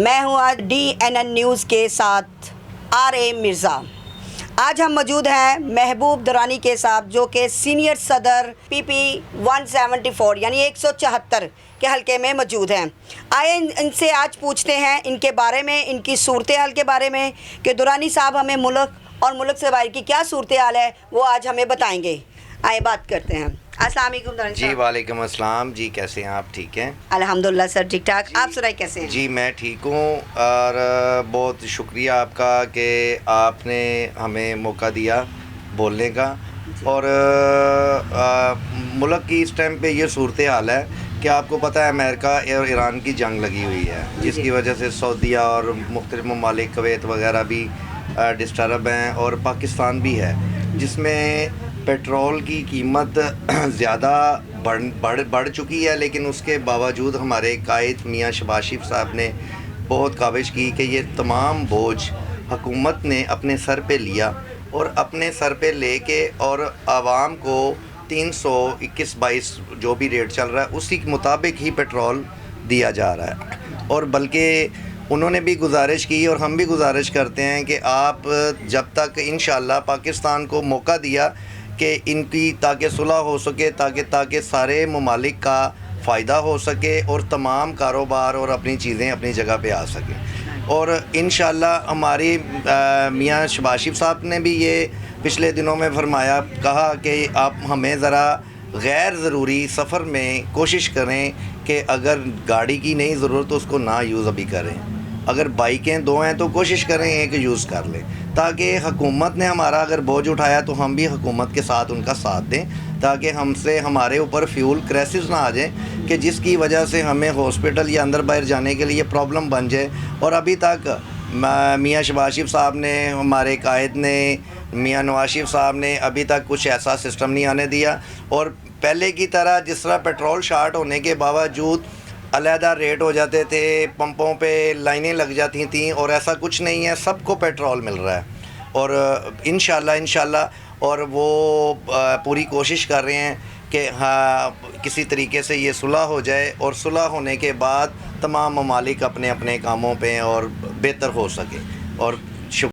میں ہوں آج DNN نیوز کے ساتھ RA مرزا۔ آج ہم موجود ہیں محبوب درانی کے ساتھ جو کہ سینئر صدر PP 174 یعنی 174 کے حلقے میں موجود ہیں۔ آئے ان سے آج پوچھتے ہیں ان کے بارے میں، ان کی صورتحال کے بارے میں کہ درانی صاحب ہمیں ملک اور ملک سے باہر کی کیا صورتحال ہے وہ آج ہمیں بتائیں گے۔ آئے بات کرتے ہیں۔ السلام علیکم درانی صاحب۔ جی وعلیکم السلام۔ جی کیسے ہیں آپ؟ ٹھیک ہیں الحمدللہ سر، ٹھیک ٹھاک۔ آپ سنائیں کیسے ہیں؟ جی میں ٹھیک ہوں، اور بہت شکریہ آپ کا کہ آپ نے ہمیں موقع دیا بولنے کا۔ اور ملک کی اس ٹائم پہ یہ صورتحال ہے کہ آپ کو پتہ ہے امریکہ اور ایران کی جنگ لگی ہوئی ہے، جس کی وجہ سے سعودیہ اور مختلف ممالک کویت وغیرہ بھی ڈسٹرب ہیں، اور پاکستان بھی ہے، جس میں پیٹرول کی قیمت زیادہ بڑھ چکی ہے۔ لیکن اس کے باوجود ہمارے قائد میاں شہباز شریف صاحب نے بہت کاوش کی کہ یہ تمام بوجھ حکومت نے اپنے سر پہ لیا، اور اپنے سر پہ لے کے اور عوام کو 321-22 جو بھی ریٹ چل رہا ہے اسی کے مطابق ہی پیٹرول دیا جا رہا ہے۔ اور بلکہ انہوں نے بھی گزارش کی، اور ہم بھی گزارش کرتے ہیں کہ آپ جب تک انشاءاللہ پاکستان کو موقع دیا کہ ان کی تاکہ صلح ہو سکے، تاکہ سارے ممالک کا فائدہ ہو سکے اور تمام کاروبار اور اپنی چیزیں اپنی جگہ پہ آ سکیں۔ اور انشاءاللہ ہماری میاں شہباز شریف صاحب نے بھی یہ پچھلے دنوں میں فرمایا، کہا کہ آپ ہمیں ذرا غیر ضروری سفر میں کوشش کریں کہ اگر گاڑی کی نہیں ضرورت تو اس کو نہ یوز ابھی کریں، اگر بائکیں 2 ہیں تو کوشش کریں ایک یوز کر لیں، تاکہ حکومت نے ہمارا اگر بوجھ اٹھایا تو ہم بھی حکومت کے ساتھ ان کا ساتھ دیں، تاکہ ہمارے اوپر فیول کرائسس نہ آ جائیں کہ جس کی وجہ سے ہمیں ہاسپٹل یا اندر باہر جانے کے لیے پرابلم بن جائے۔ اور ابھی تک میاں شہباز شریف صاحب نے، ہمارے قائد نے، میاں نواز شریف صاحب نے ابھی تک کچھ ایسا سسٹم نہیں آنے دیا، اور پہلے کی طرح جس طرح پیٹرول شارٹ ہونے کے باوجود علیحدہ ریٹ ہو جاتے تھے، پمپوں پہ لائنیں لگ جاتی تھیں، اور ایسا کچھ نہیں ہے، سب کو پیٹرول مل رہا ہے۔ اور انشاءاللہ اور وہ پوری کوشش کر رہے ہیں کہ ہاں کسی طریقے سے یہ صلح ہو جائے، اور صلح ہونے کے بعد تمام ممالک اپنے اپنے کاموں پہ اور بہتر ہو سکے، اور